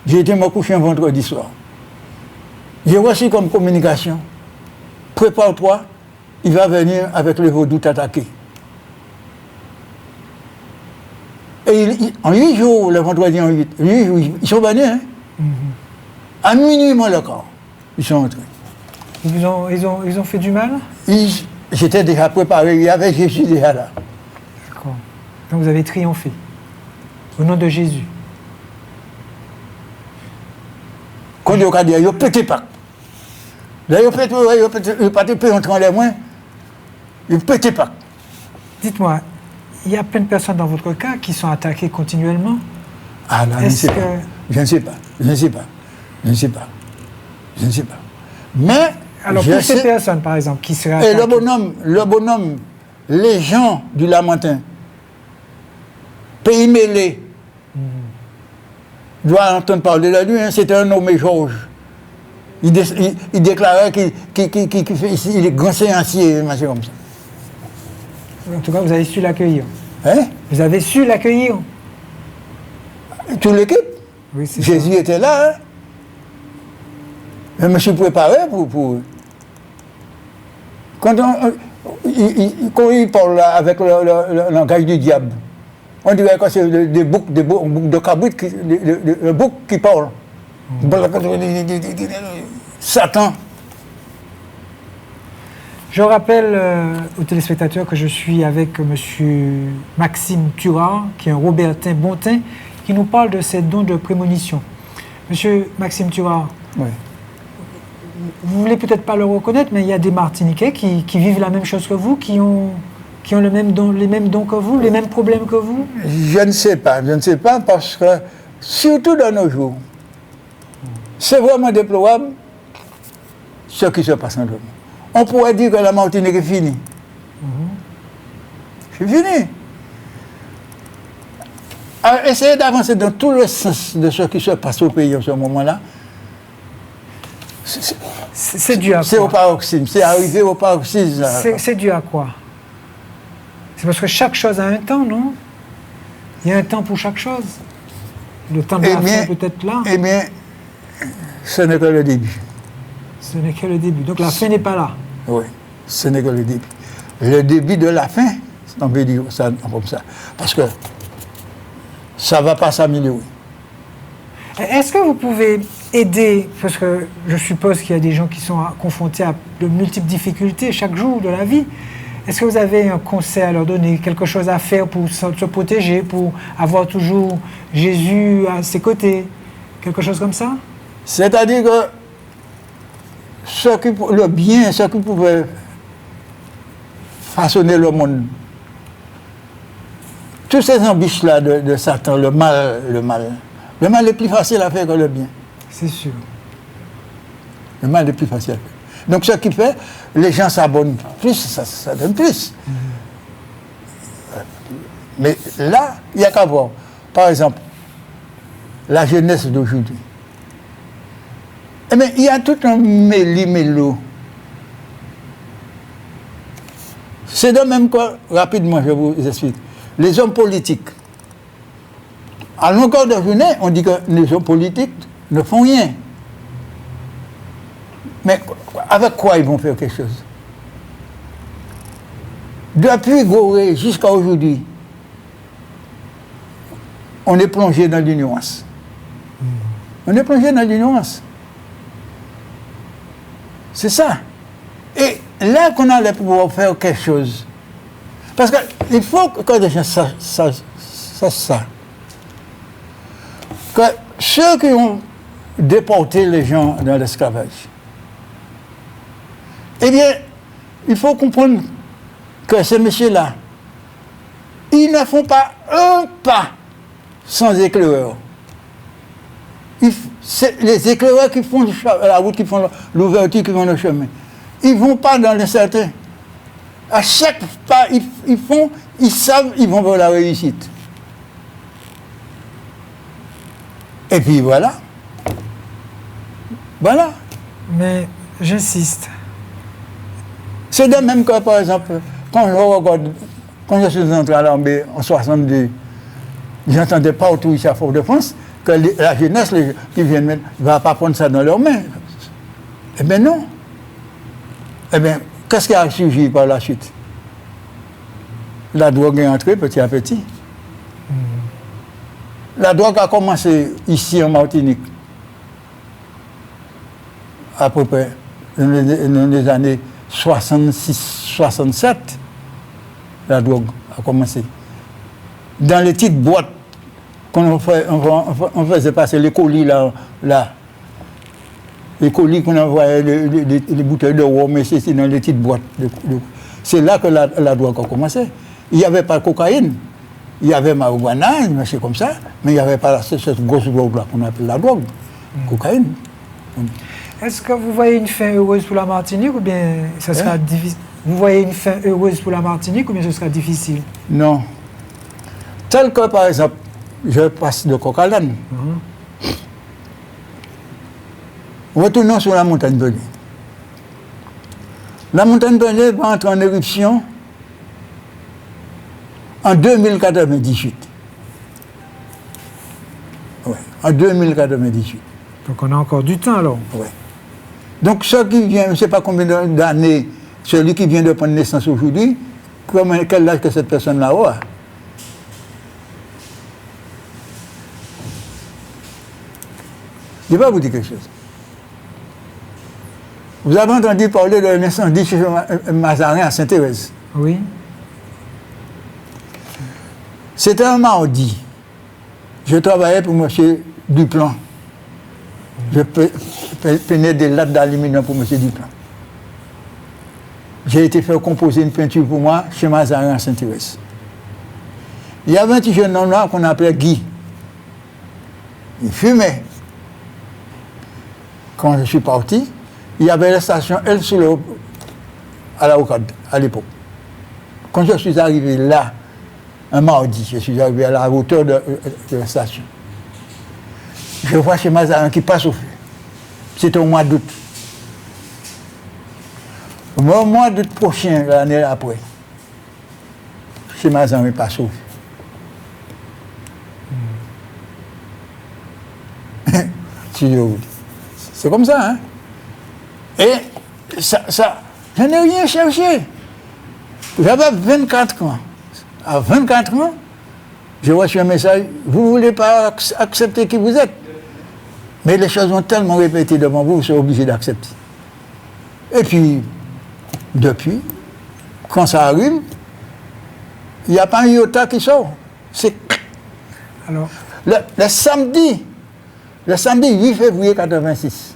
J'ai été me coucher un vendredi soir. J'ai reçu comme communication. Prépare-toi, il va venir avec les vaudous t'attaquer. Et en 8 jours, le vendredi en 8 jours, ils sont venus. Hein? À minuit, moi, le corps. Ils sont entrés. Ils ont fait du mal? J'étais déjà préparé, il y avait Jésus déjà là. D'accord. Donc vous avez triomphé. Au nom de Jésus. Quand il y a dit, il ne pétez pas. D'ailleurs, il ne pétez pas entrer en les mains. Il ne pétez pas. Dites-moi, il y a plein de personnes dans votre cas qui sont attaquées continuellement. Ah là, je ne sais pas. Je ne sais pas. Je ne sais pas. Je ne sais pas. Mais. Alors, pour ces personnes, par exemple, qui seraient attaquées. Et le bonhomme, les gens du Lamentin, pays mêlé, doit entendre parler de lui, hein, c'était un nommé Georges. Il déclarait qu'il est grand séancier, machin comme ça. En tout cas, vous avez su l'accueillir. Hein? Vous avez su l'accueillir. Toute l'équipe. Oui, c'est Jésus ça. était là. Hein? Je me suis préparé pour... Quand il parle là, avec le langage du diable, on dirait que c'est des boucs de cabrit, le bouc qui parle. Satan. Je rappelle aux téléspectateurs que je suis avec M. Maxime Turard, qui est un Robertin Bontin, qui nous parle de ces dons de prémonition. Monsieur Maxime Turard, Oui. Vous ne voulez peut-être pas le reconnaître, mais il y a des Martiniquais qui vivent la même chose que vous, qui ont le même don, les mêmes dons que vous, les mêmes problèmes que vous? Je ne sais pas parce que, surtout dans nos jours, c'est vraiment déplorable ce qui se passe en nous. On pourrait dire que la Martinique est finie. C'est fini. Alors, essayez d'avancer dans tout le sens de ce qui se passe au pays en ce moment-là. C'est dû à quoi? C'est au paroxysme, c'est arrivé au paroxysme. C'est dû à quoi? C'est parce que chaque chose a un temps, non? Il y a un temps pour chaque chose. Le temps de la fin peut être là. Eh bien, ce n'est que le début. Ce n'est que le début. Donc la fin n'est pas là. Oui, ce n'est que le début. Le début de la fin, on peut dire ça comme ça. Parce que ça ne va pas s'améliorer. Est-ce que vous pouvez aider, parce que je suppose qu'il y a des gens qui sont confrontés à de multiples difficultés chaque jour de la vie, est-ce que vous avez un conseil à leur donner, quelque chose à faire pour se protéger, pour avoir toujours Jésus à ses côtés, quelque chose comme ça? C'est-à-dire que le bien, ce qui pouvait façonner le monde, tous ces embûches-là de Satan, le mal est plus facile à faire que le bien. C'est sûr. Le mal est plus facile à faire. Donc ce qui fait, les gens s'abonnent plus, ça donne plus. Mais là, il n'y a qu'à voir. Par exemple, la jeunesse d'aujourd'hui. Eh bien, il y a tout un méli-mélo. C'est de même que, rapidement, je vous explique, les hommes politiques. À longueur de journée, on dit que les hommes politiques ne font rien. Mais avec quoi ils vont faire quelque chose? Depuis Gorée jusqu'à aujourd'hui, on est plongé dans l'ignorance. On est plongé dans l'ignorance. C'est ça. Et là qu'on allait pouvoir faire quelque chose. Parce qu'il faut que les gens sachent ça. Que ceux qui ont déporté les gens dans l'esclavage, eh bien, il faut comprendre que ces messieurs-là, ils ne font pas un pas sans éclaireurs. C'est les éclaireurs qui font la route, qui font l'ouverture, qui font le chemin. ils ne vont pas dans l'incertain. À chaque pas, ils savent qu'ils vont vers la réussite. Et puis voilà. Voilà. Mais j'insiste. C'est de même que, par exemple, quand je suis entré à l'armée en 62, j'entendais pas autour ici à Fort-de-France que la jeunesse qui vient ne va pas prendre ça dans leurs mains. Eh bien non. Eh bien, qu'est-ce qui a surgi par la suite? La drogue est entrée petit à petit. La drogue a commencé ici en Martinique, à peu près dans les années 66-67. La drogue a commencé. Dans les petites boîtes qu'on faisait passer les colis là. Les colis qu'on envoyait, les bouteilles de rhum, mais c'était dans les petites boîtes. C'est là que la drogue a commencé. Il n'y avait pas de cocaïne. Il y avait marijuana, c'est comme ça, mais il n'y avait pas cette grosse drogue-là qu'on appelle la drogue, cocaïne. Est-ce que vous voyez une fin heureuse pour la Martinique ou bien ce sera difficile? Vous voyez une fin heureuse pour la Martinique ou bien ce sera difficile? Non. Tel que, par exemple, je passe de Coq-à-l'âne. Retournons sur la montagne Pelée. La montagne Pelée va entrer en éruption en 2098. Ouais, en 2098. Donc on a encore du temps alors. Ouais. Donc ce qui vient, je ne sais pas combien d'années, celui qui vient de prendre naissance aujourd'hui, quel âge que cette personne-là aura? Je vais vous dire quelque chose. Vous avez entendu parler de l'incendie chez Mazarin à Sainte-Thérèse? Oui. C'était un mardi. Je travaillais pour M. Duplan. Je peignais des lattes d'aluminium pour M. Duplan. J'ai été faire composer une peinture pour moi chez Mazarin à Sainte-Thérèse. Il y avait un petit jeune homme là qu'on appelait Guy. Il fumait. Quand je suis parti, il y avait la station L à la Rocade, à l'époque. Quand je suis arrivé là, un mardi, je suis arrivé à la hauteur de la station. Je vois chez Mazarin qui passe au feu. C'était au mois d'août. Au mois d'août prochain, l'année après, chez Mazarin passe au feu. C'est comme ça, hein? Et ça, je n'ai rien cherché. J'avais 24 ans. À 24 ans, j'ai reçu un message, vous ne voulez pas accepter qui vous êtes. Mais les choses ont tellement répété devant vous, vous serez obligé d'accepter. Et puis, depuis, quand ça arrive, il n'y a pas un iota qui sort. C'est... Alors, le samedi 8 février 86.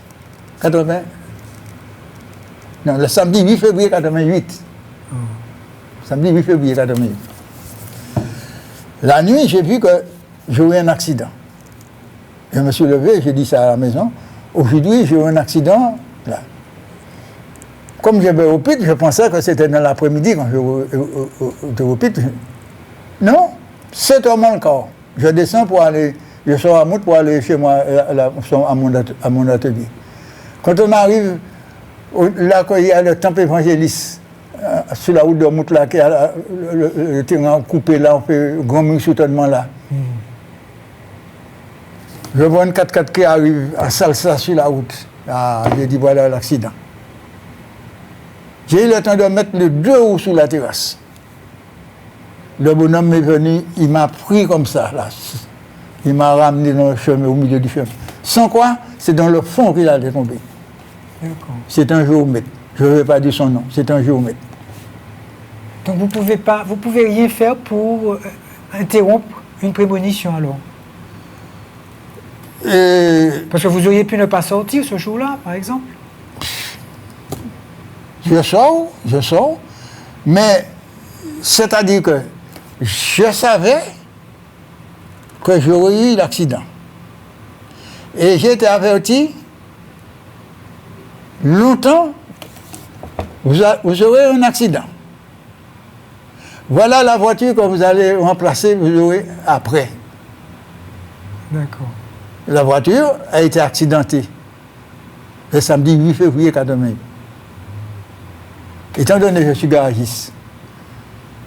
Le samedi 8 février 88. Samedi 8 février 88. La nuit, j'ai vu que j'aurais un accident. Je me suis levé, j'ai dit ça à la maison. Aujourd'hui, j'ai eu un accident là. Comme j'avais au pit, je pensais que c'était dans l'après-midi quand j'étais au pit. Non, 7 heures moins le quart. Je descends pour aller, je sors à Mout pour aller chez moi, à mon atelier. Quand on arrive, là, il y a le temple évangéliste, sur la route de Mout, là, qui a le terrain coupé là, on fait un grand mur souterrement là. Je vois une 4x4 qui arrive à Salsa sur la route. Ah, j'ai dit voilà l'accident. J'ai eu le temps de mettre les 2 roues sur la terrasse. Le bonhomme est venu, il m'a pris comme ça, là. Il m'a ramené dans le chemin, au milieu du chemin. Sans quoi, c'est dans le fond qu'il allait tomber. C'est un géomètre. Je ne vais pas dire son nom, c'est un géomètre. Donc vous pouvez rien faire pour interrompre une prémonition alors? Parce que vous auriez pu ne pas sortir ce jour-là, par exemple? Je sors, mais c'est-à-dire que je savais que j'aurais eu l'accident. Et j'ai été averti longtemps vous aurez un accident. Voilà la voiture que vous allez remplacer, vous aurez après. D'accord. La voiture a été accidentée le samedi 8 février 80. Étant donné que je suis garagiste,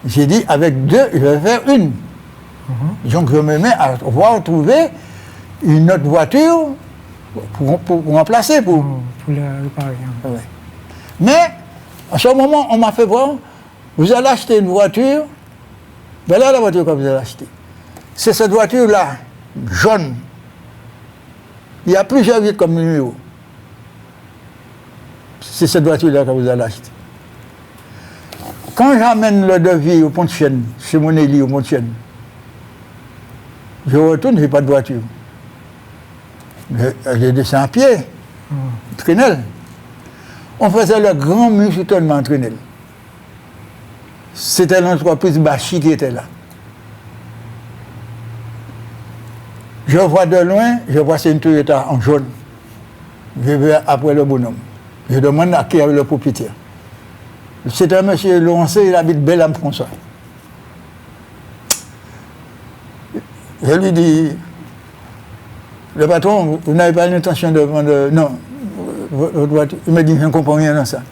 j'ai dit avec 2, je vais faire une. Donc je me mets à voir trouver une autre voiture pour remplacer. Pour la réparer. Ouais. Mais à ce moment, on m'a fait voir, vous allez acheter une voiture, voilà la voiture que vous allez acheter. C'est cette voiture-là, jaune. Il y a plusieurs vitres comme numéro. C'est cette voiture-là que vous allez acheter. Quand j'amène le devis au pont de Chêne, chez mon élu au pont de Chêne, je retourne, je n'ai pas de voiture. Je descends à pied, Trinel. On faisait le grand musitonement en Trinel. C'était l'entreprise Bachi qui était là. Je vois de loin, je vois c'est une Toyota en jaune. Je vais après le bonhomme. Je demande à qui est le propriétaire. C'est un monsieur Laurent, il habite Bellam-François. Je lui dis, le patron, vous n'avez pas l'intention de vendre. Non, votre voiture. Il me dit, je ne comprends rien dans ça.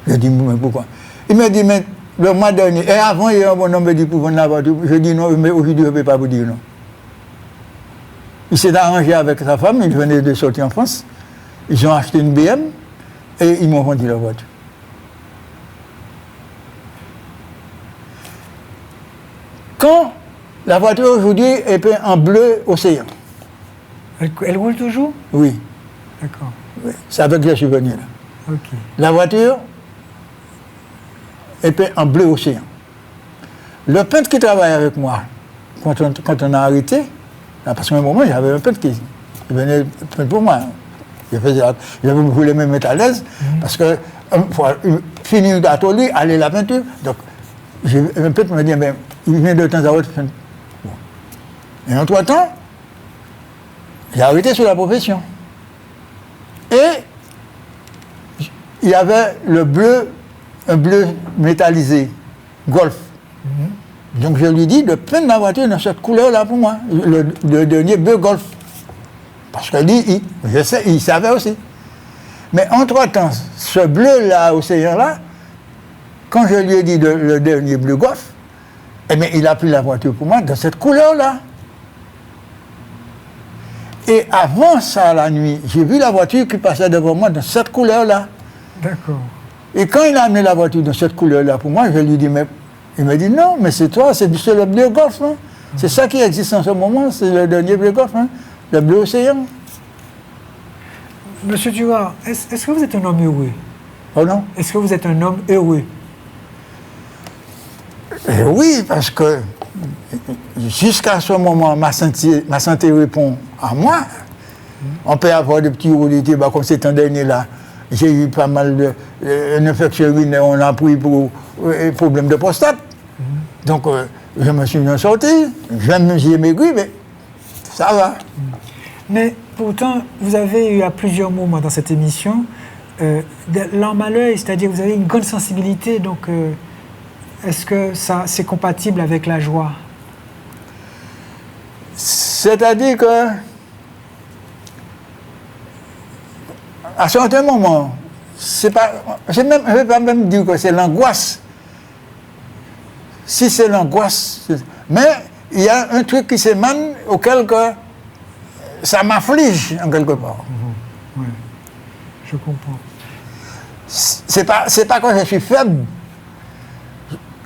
Je dis, mais pourquoi? Il me dit, mais le mois dernier, et avant, il y a un bonhomme qui dit pour vendre la voiture. Je dis non, mais aujourd'hui, je ne peux pas vous dire non. Il s'est arrangé avec sa femme, il venait de sortir en France. Ils ont acheté une BM et ils m'ont vendu la voiture. Quand la voiture aujourd'hui est peinte en bleu océan. Elle roule toujours? Oui. D'accord. Oui. C'est avec que je suis venu là. Ok. La voiture est peinte en bleu océan. Le peintre qui travaille avec moi, quand on a arrêté, parce qu'à un moment, j'avais un peintre qui venait peindre pour moi. Je voulais me mettre à l'aise, parce que pour finir l'atelier, aller la peinture. Donc, un peintre me dit, ben, il vient de temps à autre. Bon. Et entre-temps, j'ai arrêté sur la profession. Et il y avait un bleu métallisé, Golf. Donc je lui dis de peindre la voiture dans cette couleur-là pour moi, le dernier bleu Golf. Parce que lui, il savait aussi. Mais entre-temps, ce bleu-là, océan-là, quand je lui ai dit le dernier bleu Golf, eh bien, il a pris la voiture pour moi dans cette couleur-là. Et avant ça, la nuit, j'ai vu la voiture qui passait devant moi dans cette couleur-là. D'accord. Et quand il a amené la voiture dans cette couleur-là pour moi, je lui ai dit, mais il m'a dit, non, mais c'est toi, c'est le bleu Golf. Hein. C'est ça qui existe en ce moment, c'est le dernier bleu Golf, hein, le bleu océan. Monsieur Duras, est-ce que vous êtes un homme heureux? Oh non? Est-ce que vous êtes un homme heureux? Oui, parce que jusqu'à ce moment, ma santé répond à moi. On peut avoir des petits rouletés, comme cet an dernier-là. J'ai eu pas mal d'infections urinaires, on a pris pour problème de prostate. Donc, je me suis bien sorti. J'ai maigri, mais ça va. Mais pourtant, vous avez eu à plusieurs moments dans cette émission larmes à l'œil, c'est-à-dire que vous avez une grande sensibilité. Donc, est-ce que ça, c'est compatible avec la joie? C'est-à-dire que, à certains moments, je ne vais pas même dire que c'est l'angoisse. Si c'est l'angoisse, mais il y a un truc qui s'émane auquel que ça m'afflige en quelque part. Oui, je comprends. C'est pas que je suis faible.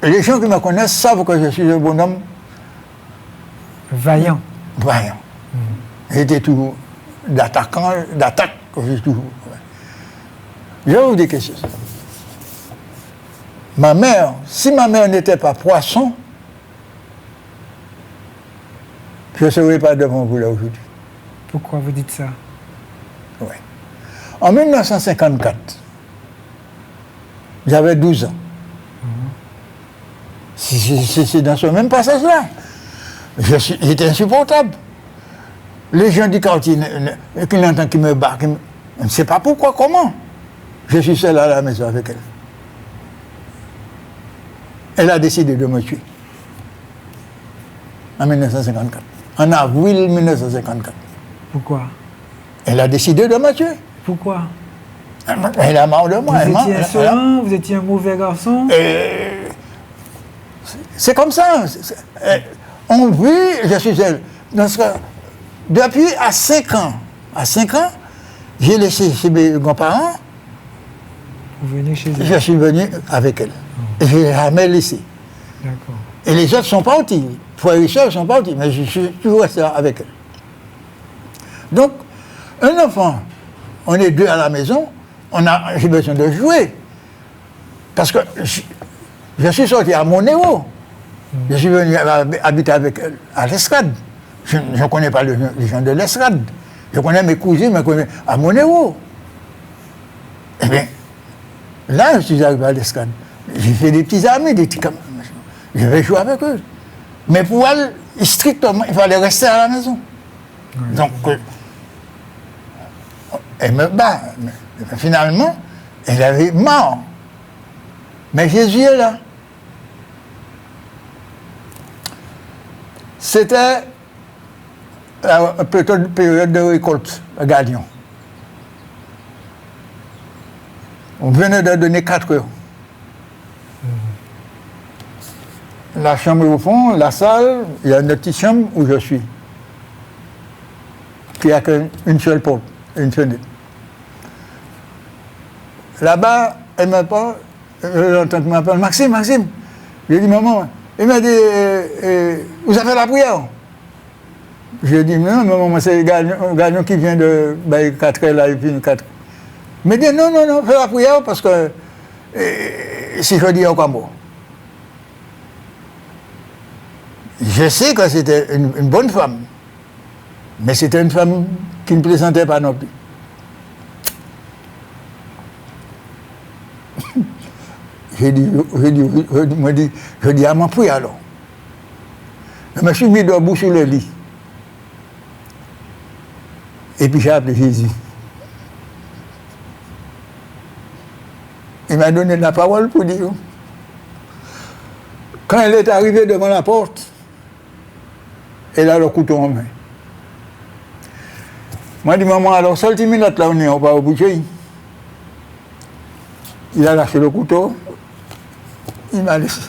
Les gens qui me connaissent savent que je suis un bonhomme vaillant. Vaillant. J'étais toujours d'attaque que j'ai toujours. Je vais vous dire quelque chose. Ma mère, si ma mère n'était pas poisson, je ne serais pas devant vous là aujourd'hui. Pourquoi vous dites ça? Oui. En 1954, j'avais 12 ans. C'est dans ce même passage-là. J'étais insupportable. Les gens du quartier qui l'entendent qui me battent, je ne sais pas pourquoi, comment. Je suis seul à la maison avec elle. elle a décidé de me tuer. En 1954. En avril 1954. Pourquoi? Elle a décidé de me tuer. Pourquoi? Elle a marre de moi. Vous étiez insolent, vous étiez un mauvais garçon? C'est comme ça. On vit, je suis elle. Depuis à 5 ans, j'ai laissé chez mes grands-parents. Vous venez chez elle? Je suis venu avec elle. Et je ne l'ai jamais laissé. D'accord. Et les autres sont partis. Frères et sœurs sont partis, mais je suis toujours resté avec elle. Donc, un enfant, on est 2 à la maison, j'ai besoin de jouer. Parce que je suis sorti à Monéo. Je suis venu habiter avec elle à l'Estrade. Je ne connais pas les gens de l'Estrade. Je connais mes cousines, à Monéo. Eh bien, là, je suis arrivé à l'Estrade. J'ai fait des petits amis, des petits camarades. Je vais jouer avec eux. Mais pour elle, strictement, il fallait rester à la maison. Oui. Donc, elle me bat. Mais finalement, elle avait marre. Mais Jésus est là. C'était plutôt une période de récolte à Gagnon. On venait de donner 4 heures. La chambre au fond, la salle, il y a une petite chambre où je suis. Puis il n'y a qu'une seule porte, une fenêtre. Là-bas, elle m'appelle, l'entente m'appelle, Maxime. J'ai dit, maman, il m'a dit, vous avez fait la prière? J'ai dit, non, maman, c'est Gagnon qui vient de 4 heures là, et puis 4 heures. Il m'a dit, non, fais la prière parce que si je dis encore mot. Je sais que c'était une bonne femme, mais c'était une femme qui ne plaisantait pas non plus. Je dis à mon prière alors. Je me suis mis debout sur le lit. Et puis j'ai appelé Jésus. Il m'a donné la parole pour dire. Quand elle est arrivée devant la porte, elle a le couteau en main. Moi, je dis, maman, alors, seul 10 minutes là, on est pas au boucher. Il a lâché le couteau, il m'a laissé.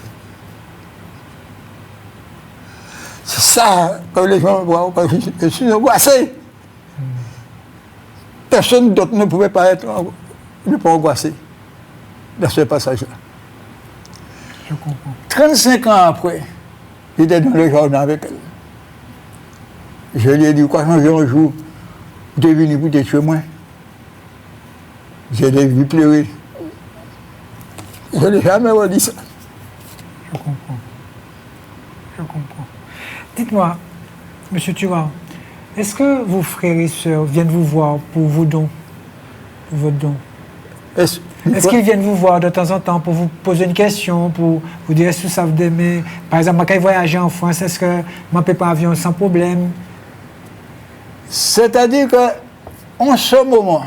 C'est ça que les gens voient, je suis angoissé. Personne d'autre ne pouvait pas angoissé dans ce passage-là. Je comprends. 35 ans après, j'étais dans le jardin avec elle. Je lui ai dit, quoi changer un jour, tu es venu pour te tuer moi. J'ai vu pleurer. Je n'ai jamais redit ça. Je comprends. Dites-moi, M. Turan, est-ce que vos frères et sœurs viennent vous voir pour vos dons, pour votre don? Est-ce qu'ils viennent vous voir de temps en temps pour vous poser une question, pour vous dire est-ce que ça vous d'aimer? Par exemple, quand ils voyagent en France, est-ce que moi je peux pas avion sans problème? C'est-à-dire qu'en ce moment,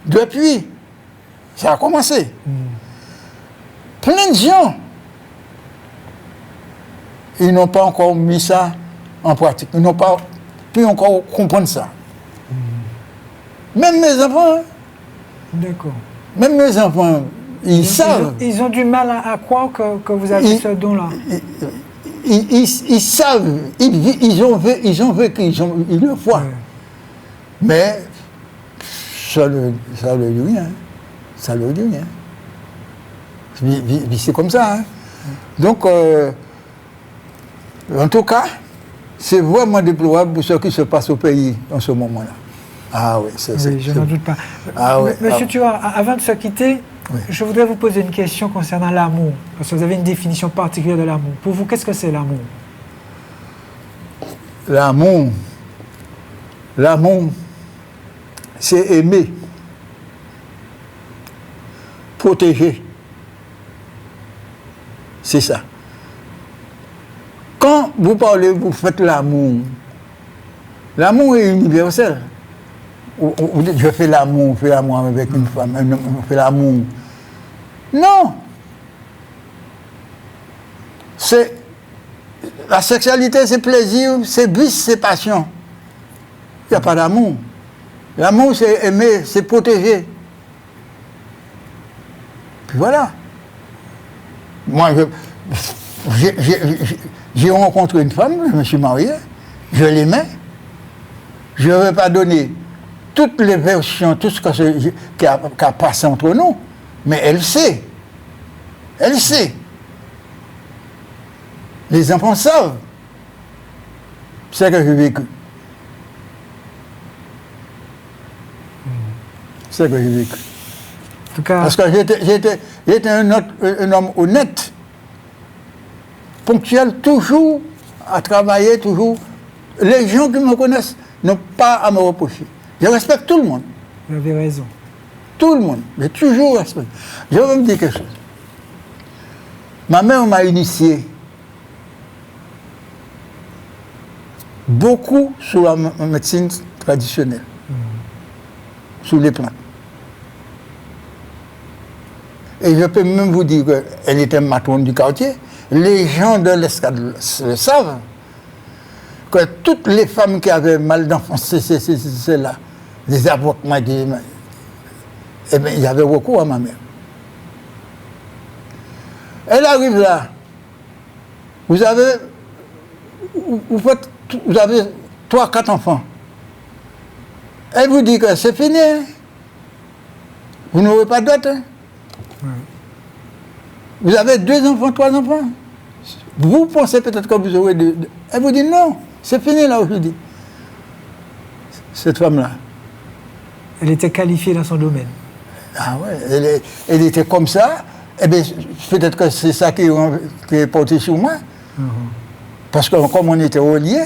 depuis, ça a commencé. Plein de gens, ils n'ont pas encore mis ça en pratique. Ils n'ont pas pu encore comprendre ça. Même mes enfants. D'accord. Même mes enfants, ils savent. Ils ont du mal à croire que vous avez ce don-là. Ils savent, ils ont vu qu'ils le voient. Ouais. Mais ça ne dit rien. Ça ne dit rien. C'est comme ça. Hein. Donc, en tout cas, c'est vraiment déplorable pour ce qui se passe au pays en ce moment-là. Ah oui, je n'en doute pas. Ah, oui, Monsieur Turan, avant de se quitter, oui, je voudrais vous poser une question concernant l'amour. Parce que vous avez une définition particulière de l'amour. Pour vous, qu'est-ce que c'est l'amour? L'amour, c'est aimer, protéger. C'est ça. Quand vous parlez, vous faites l'amour. L'amour est universel. Vous dites, je fais l'amour avec une femme, on fait l'amour. Non! La sexualité, c'est plaisir, c'est vice, c'est passion. Il n'y a pas d'amour. L'amour, c'est aimer, c'est protéger. Puis voilà. Moi, j'ai rencontré une femme, je me suis marié, je l'aimais. Je ne vais pas donner toutes les versions, tout ce qui a passé entre nous, mais elle sait. Elle sait. Les enfants savent ce que j'ai vécu. C'est ce que j'ai vécu. En tout cas, parce que j'étais un homme honnête, ponctuel, toujours à travailler, toujours. Les gens qui me connaissent n'ont pas à me reprocher. Je respecte tout le monde. vous avez raison. Tout le monde. J'ai toujours respecté. Je vais me dire quelque chose. Ma mère m'a initié beaucoup sur la médecine traditionnelle, sur les plantes. Et je peux même vous dire qu'elle était matrone du quartier. Les gens de l'Escade le savent. Que toutes les femmes qui avaient mal d'enfants, c'est là, des avortements, eh bien, il y avait recours à ma mère. Elle arrive là. Vous avez 3, 4 enfants. Elle vous dit que c'est fini. Hein? Vous n'aurez pas d'autres. Hein? Vous avez 2 enfants, 3 enfants. Vous pensez peut-être que vous aurez 2. Elle vous dit non, c'est fini là aujourd'hui. Cette femme-là. Elle était qualifiée dans son domaine. Ah ouais, elle était comme ça. Eh bien, peut-être que c'est ça qui est porté sur moi. Parce que comme on était reliés,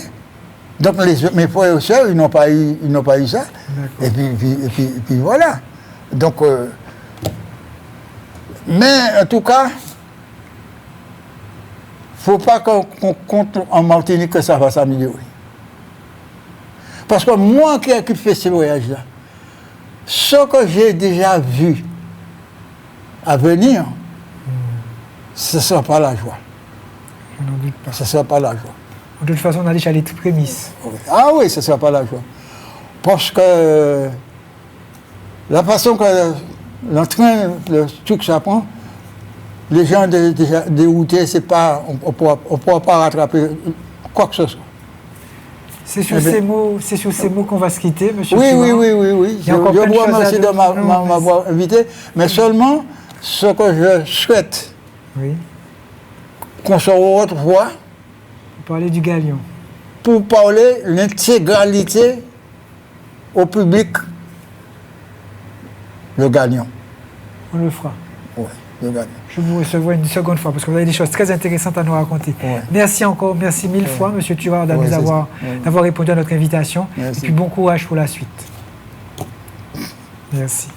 donc mes frères et sœurs, ils n'ont pas eu ça. Et puis voilà. Donc, mais en tout cas, il ne faut pas qu'on compte en Martinique que ça va s'améliorer. Parce que moi qui ai fait ce voyage-là, ce que j'ai déjà vu à venir, ce ne sera pas la joie. Je n'en doute pas. Ce ne sera pas la joie. De toute façon, on a déjà les prémices. Ah oui, ce ne sera pas la joie. Parce que la façon que l'entrain, le truc s'apprend, les gens déjà déroutés, c'est pas, on ne pourra pas rattraper quoi que ce soit. C'est sur ces mots qu'on va se quitter, monsieur. Oui. Je vous remercie de m'avoir invité, mais seulement ce que je souhaite, qu'on se retrouve pour parler du Galion. Pour parler l'intégralité au public, le Galion. On le fera. Oui, le Galion. Je vous recevrai une seconde fois parce que vous avez des choses très intéressantes à nous raconter. Ouais. Merci encore, merci 1000 fois, monsieur Tuard, d'avoir répondu à notre invitation. Merci. Et puis bon courage pour la suite. Merci.